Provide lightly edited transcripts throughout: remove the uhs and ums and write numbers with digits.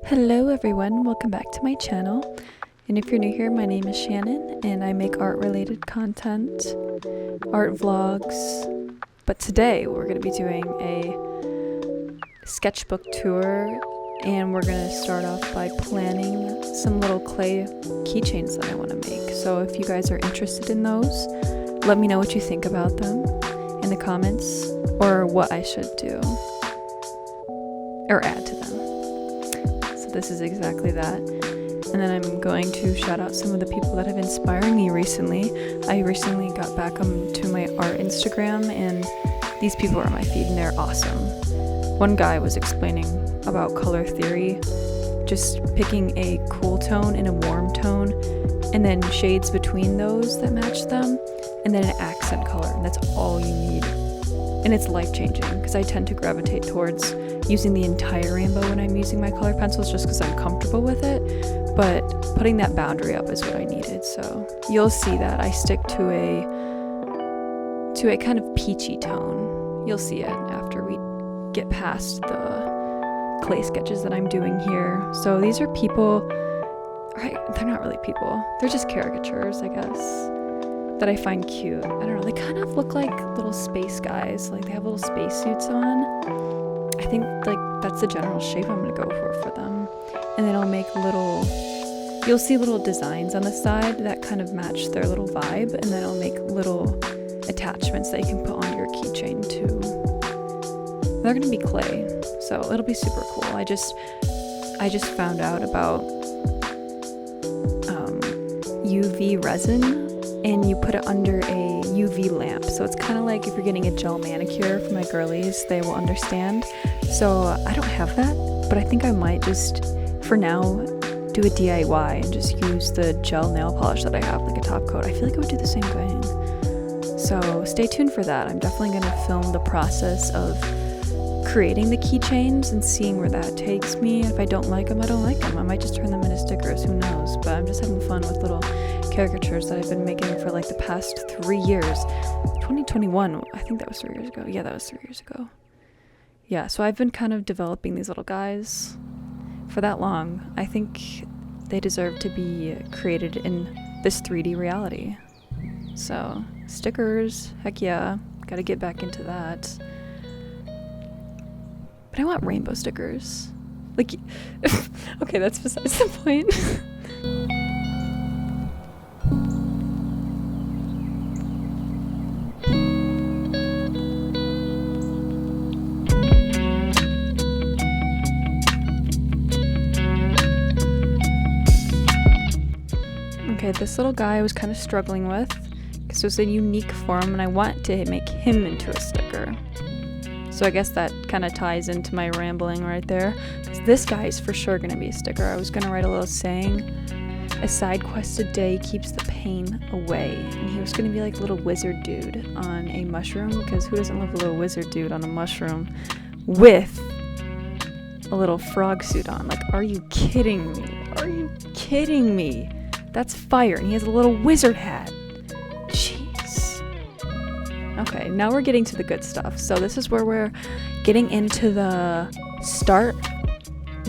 Hello everyone, welcome back to my channel. And if you're new here, my name is Shannon and I make art related content, art vlogs. But today we're going to be doing a sketchbook tour and we're going to start off by planning some little clay keychains that I want to make. So if you guys are interested in those, let me know what you think about them in the comments or what I should do or add to them. This is exactly that. And then I'm going to shout out some of the people that have inspired me recently. I recently got back to my art Instagram and these people are on my feed and they're awesome. One guy was explaining about color theory, just picking a cool tone and a warm tone and then shades between those that match them and then an accent color, and that's all you need. And it's life-changing because I tend to gravitate towards using the entire rainbow when I'm using my color pencils just because I'm comfortable with it, but putting that boundary up is what I needed. So you'll see that I stick to a kind of peachy tone. You'll see it after we get past the clay sketches that I'm doing here. So these are people, right? They're not really people. They're just caricatures, I guess, that I find cute. I don't know, they kind of look like little space guys. Like they have little space suits on. I think like that's the general shape I'm gonna go for them. And then I'll make you'll see little designs on the side that kind of match their little vibe, and then I'll make little attachments that you can put on your keychain too. They're gonna be clay, so it'll be super cool. I just found out about UV resin, and you put it under a UV lamp. So it's kind of like if you're getting a gel manicure for my girlies, they will understand. So I don't have that, but I think I might just, for now, do a DIY and just use the gel nail polish that I have, like a top coat. I feel like it would do the same thing. So stay tuned for that. I'm definitely going to film the process of creating the keychains and seeing where that takes me. If I don't like them, I don't like them. I might just turn them into stickers, who knows? But I'm just having fun with little caricatures that I've been making for like the past 3 years. 2021, I think that was 3 years ago. Yeah, that was 3 years ago. Yeah, so I've been kind of developing these little guys for that long. I think they deserve to be created in this 3D reality. So, stickers, heck yeah, gotta get back into that. But I want rainbow stickers. Like, okay, that's besides the point. Okay, this little guy I was kind of struggling with because it was a unique form and I want to make him into a sticker. So I guess that kind of ties into my rambling right there, because this guy is for sure going to be a sticker. I was going to write a little saying, a side quest a day keeps the pain away. And he was going to be like a little wizard dude on a mushroom, because who doesn't love a little wizard dude on a mushroom with a little frog suit on? Like, are you kidding me? Are you kidding me? That's fire. And he has a little wizard hat. Okay, now we're getting to the good stuff. So this is where we're getting into the start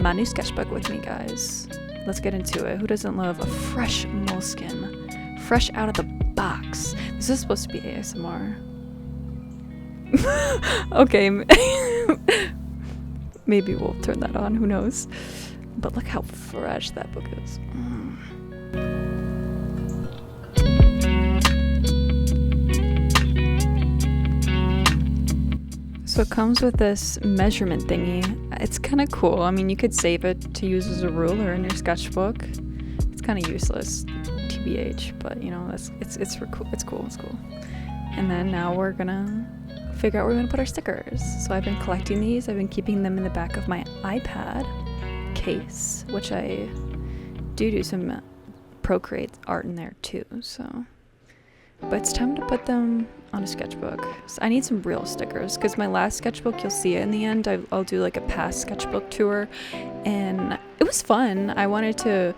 my new sketchbook with me, guys. Let's get into it. Who doesn't love a fresh moleskin? Fresh out of the box. This is supposed to be ASMR. Okay, maybe we'll turn that on, who knows. But look how fresh that book is. So it comes with this measurement thingy. It's kind of cool. I mean, you could save it to use as a ruler in your sketchbook. It's kind of useless, TBH, but you know, it's cool. It's cool. And then now we're gonna figure out where we're gonna put our stickers. So I've been collecting these. I've been keeping them in the back of my iPad case, which I do some Procreate art in there too. So, but it's time to put them on a sketchbook. So I need some real stickers, because my last sketchbook, you'll see it in the end, I'll do like a past sketchbook tour, and it was fun. I wanted to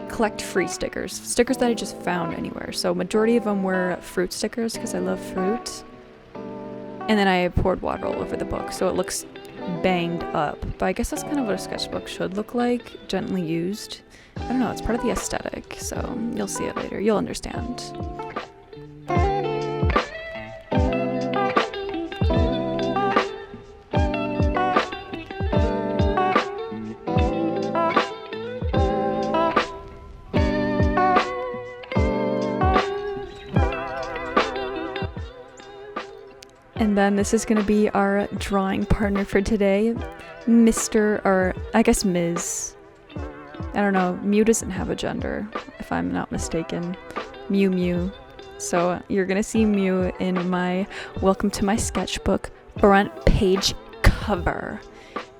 collect free stickers that I just found anywhere. So majority of them were fruit stickers because I love fruit, and then I poured water all over the book so it looks banged up, but I guess that's kind of what a sketchbook should look like, gently used. I don't know, it's part of the aesthetic, so you'll see it later, you'll understand. And then this is going to be our drawing partner for today, Mr. or I guess Ms. I don't know, Mew doesn't have a gender, if I'm not mistaken. Mew Mew. So you're going to see Mew in my Welcome to My Sketchbook front page cover.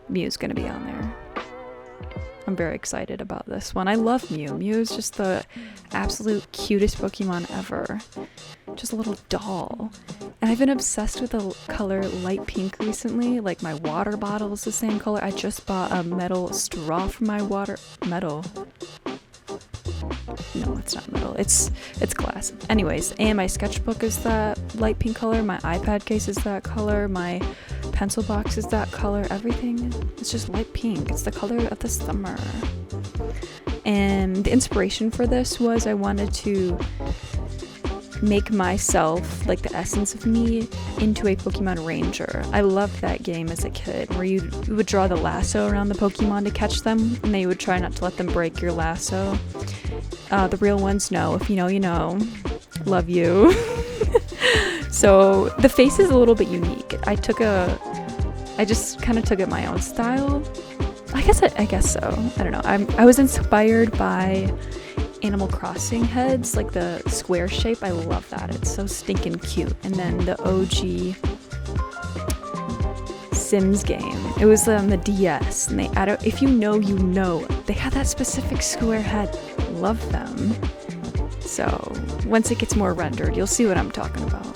Mew's going to be on there. I'm very excited about this one. I love Mew. Mew is just the absolute cutest Pokemon ever. Just a little doll. And I've been obsessed with the color light pink recently. Like my water bottle is the same color. I just bought a metal straw for my water. Metal? No, it's not metal. It's glass. Anyways, and my sketchbook is that light pink color. My iPad case is that color. My pencil box is that color. Everything is just light pink. It's the color of the summer. And the inspiration for this was I wanted to make myself, like the essence of me, into a Pokemon Ranger. I loved that game as a kid, where you would draw the lasso around the Pokemon to catch them, and then you would try not to let them break your lasso. The real ones know. If you know, you know. Love you. So the face is a little bit unique. I just kind of took it my own style. I guess so. I don't know. I was inspired by Animal Crossing heads, like the square shape. I love that. It's so stinking cute. And then the OG Sims game. It was on the DS, and if you know, you know. They had that specific square head. Love them. So once it gets more rendered, you'll see what I'm talking about.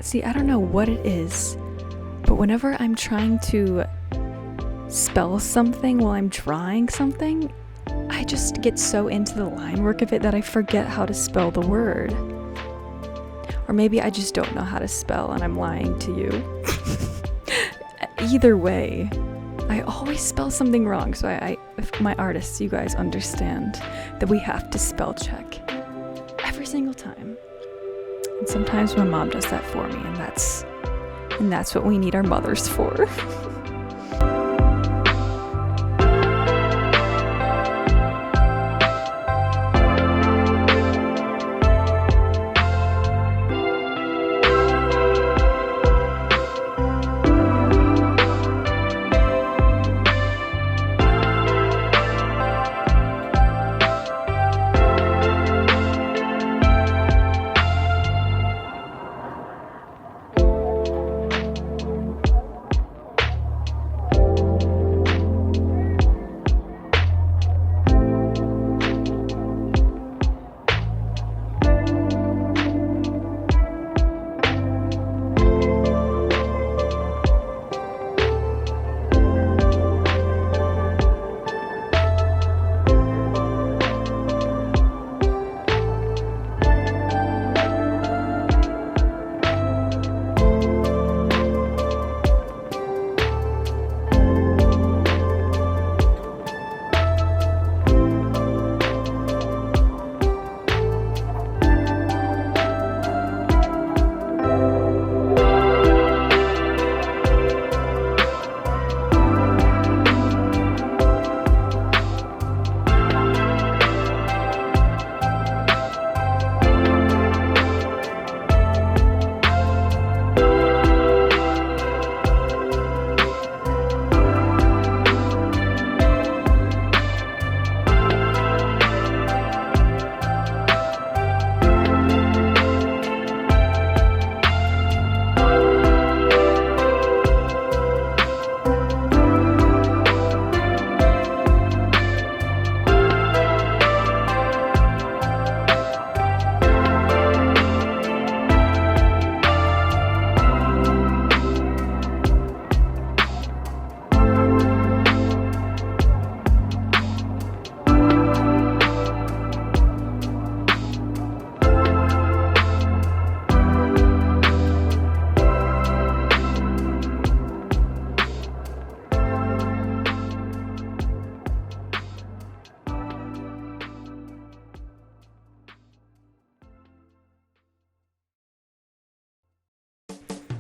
See, I don't know what it is, but whenever I'm trying to spell something while I'm drawing something, I just get so into the line work of it that I forget how to spell the word. Or maybe I just don't know how to spell and I'm lying to you. Either way, I always spell something wrong, so if my artists, you guys understand that we have to spell check every single time. And sometimes my mom does that for me, and that's what we need our mothers for.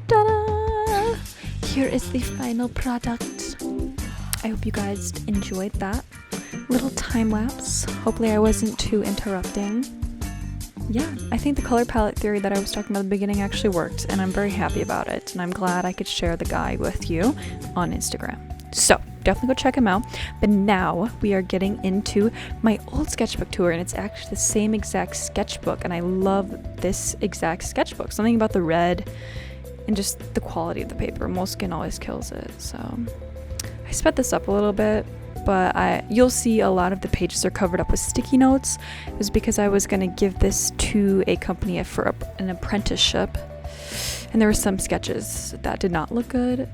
Ta-da! Here is the final product. I hope you guys enjoyed that little time lapse. Hopefully I wasn't too interrupting. Yeah, I think the color palette theory that I was talking about at the beginning actually worked, and I'm very happy about it, and I'm glad I could share the guide with you on Instagram. So definitely go check him out. But now we are getting into my old sketchbook tour, and it's actually the same exact sketchbook, and I love this exact sketchbook. Something about the red and just the quality of the paper. Moleskin always kills it. So I sped this up a little bit, but you'll see a lot of the pages are covered up with sticky notes. It was because I was going to give this to a company for an apprenticeship, and there were some sketches that did not look good,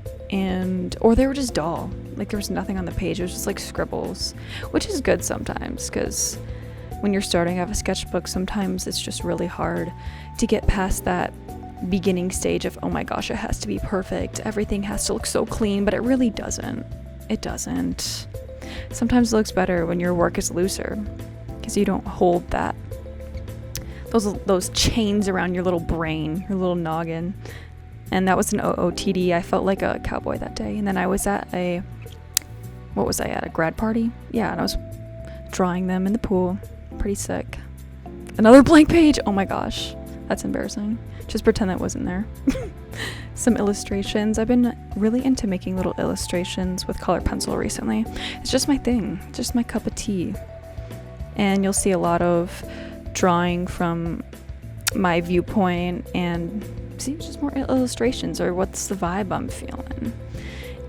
or they were just dull. Like there was nothing on the page. It was just like scribbles, which is good sometimes, because when you're starting out a sketchbook, sometimes it's just really hard to get past that beginning stage of, oh my gosh, it has to be perfect, everything has to look so clean, but it really doesn't. It doesn't. Sometimes it looks better when your work is looser, because you don't hold those chains around your little brain, your little noggin. And that was an OOTD. I felt like a cowboy that day. And then I was at a grad party? Yeah, and I was drawing them in the pool. Pretty sick. Another blank page! Oh my gosh, that's embarrassing. Just pretend that wasn't there. Some illustrations. I've been really into making little illustrations with colored pencil recently. It's just my thing, just my cup of tea. And you'll see a lot of drawing from my viewpoint, and see just more illustrations, or what's the vibe I'm feeling.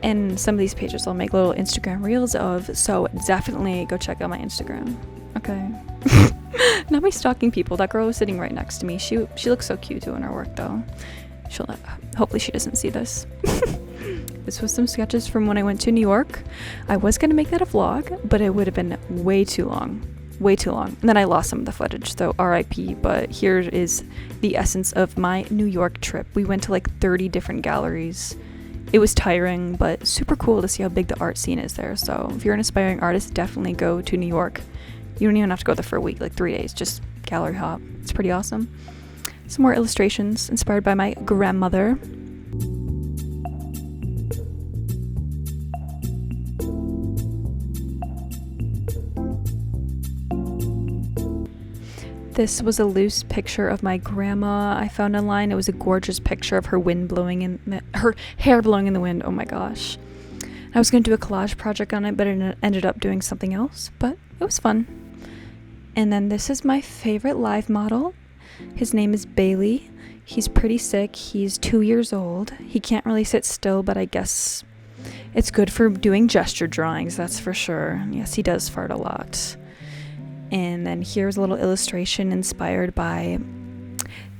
And some of these pages I'll make little Instagram reels of, so definitely go check out my Instagram. Okay. Not me stalking people. That girl was sitting right next to me. She looks so cute doing her work though. Hopefully she doesn't see this. This was some sketches from when I went to New York. I was going to make that a vlog, but it would have been way too long. Way too long. And then I lost some of the footage, so RIP. But here is the essence of my New York trip. We went to like 30 different galleries. It was tiring, but super cool to see how big the art scene is there. So if you're an aspiring artist, definitely go to New York. You don't even have to go there for a week, like 3 days. Just gallery hop. It's pretty awesome. Some more illustrations inspired by my grandmother. This was a loose picture of my grandma I found online. It was a gorgeous picture of her her hair blowing in the wind. Oh my gosh. I was going to do a collage project on it, but it ended up doing something else. But it was fun. And then this is my favorite live model. His name is Bailey. He's pretty sick. He's 2 years old. He can't really sit still, but I guess it's good for doing gesture drawings, that's for sure. Yes, he does fart a lot. And then here's a little illustration inspired by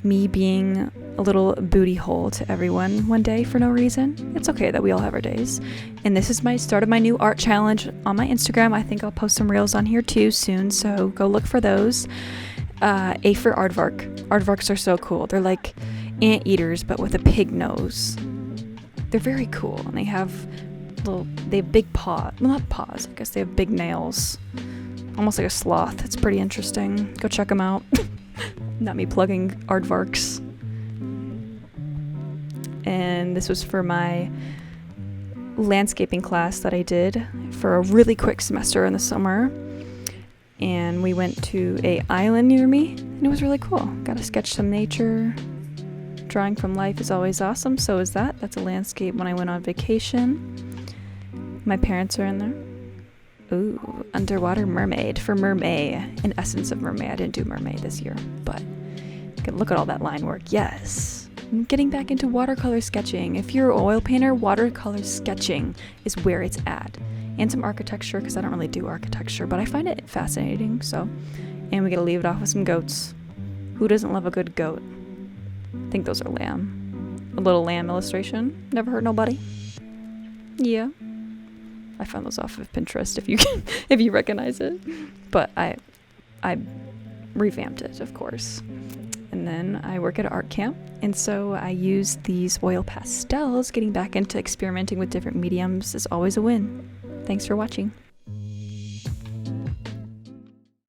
me being a little booty hole to everyone one day for no reason. It's okay that we all have our days. And this is my start of my new art challenge on my Instagram. I think I'll post some reels on here too soon, so go look for those. A for aardvark. Aardvarks are so cool. They're like anteaters, but with a pig nose. They're very cool, and they have big paws. Well, not paws. I guess they have big nails. Almost like a sloth. It's pretty interesting. Go check them out. Not me plugging aardvarks. And this was for my landscaping class that I did for a really quick semester in the summer. And we went to a island near me, and it was really cool. Got to sketch some nature. Drawing from life is always awesome. So is that. That's a landscape when I went on vacation. My parents are in there. Ooh, underwater mermaid for mermaid. An essence of mermaid. I didn't do mermaid this year, but look at all that line work. Yes. I'm getting back into watercolor sketching. If you're an oil painter, watercolor sketching is where it's at. And some architecture, because I don't really do architecture, but I find it fascinating. So, and we get to leave it off with some goats. Who doesn't love a good goat? I think those are lamb. A little lamb illustration. Never hurt nobody. Yeah. I found those off of Pinterest if you recognize it. But I revamped it, of course. And then I work at an art camp, and so I use these oil pastels. Getting back into experimenting with different mediums is always a win. Thanks for watching.